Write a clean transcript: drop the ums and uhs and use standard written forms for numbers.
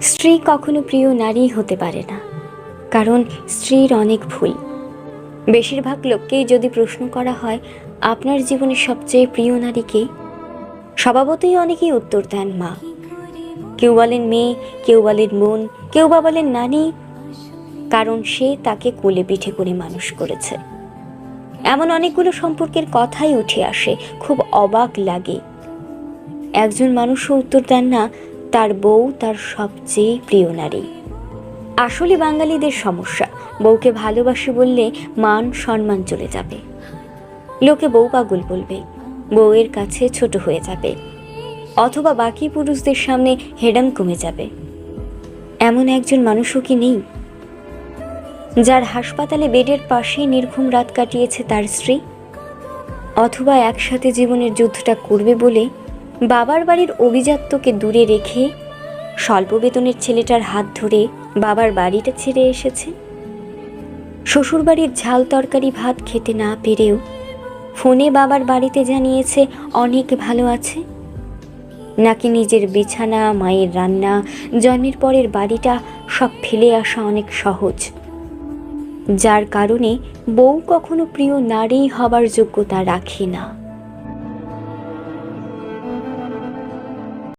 স্ত্রী কখনো প্রিয় নারী হতে পারে না, কারণ স্ত্রীর অনেক ভুল। বেশিরভাগ লোককেই যদি প্রশ্ন করা হয় আপনার জীবনের সবচেয়ে প্রিয় নারী কে, স্বভাবতই অনেকেই উত্তর দেন মা। কেউ বলেন মেয়ে, কেউ বলেন বোন, কেউ বা বলেন নানি, কারণ সে তাকে কোলে পিঠে করে মানুষ করেছে। এমন অনেকগুলো সম্পর্কের কথাই উঠে আসে, খুব অবাক লাগে। একজন মানুষও উত্তর দেন না তার বউ তার সবচেয়ে প্রিয় নারী। আসলে বাঙালিদের সমস্যা, বউকে ভালোবাসি বললে মান সম্মান চলে যাবে, লোকে বউ পাগল বলবে, বউয়ের কাছে ছোট হয়ে যাবে, অথবা বাকি পুরুষদের সামনে হেডাম কমে যাবে। এমন একজন মানুষও কি নেই যার হাসপাতালে বেডের পাশে নির্ঘুম রাত কাটিয়েছে তার স্ত্রী, অথবা একসাথে জীবনের যুদ্ধটা করবে বলে বাবার বাড়ির অভিজাত্যকে দূরে রেখে স্বল্প বেতনের ছেলেটার হাত ধরে বাবার বাড়িটা ছেড়ে এসেছে। শ্বশুরবাড়ির ঝাল তরকারি ভাত খেতে না পেরেও ফোনে বাবার বাড়িতে জানিয়েছে অনেক ভালো আছে। নাকি নিজের বিছানা, মায়ের রান্না, জন্মের পরের বাড়িটা সব ফেলে আসা অনেক সহজ, যার কারণে বউ কখনো প্রিয় নারী হবার যোগ্যতা রাখে না।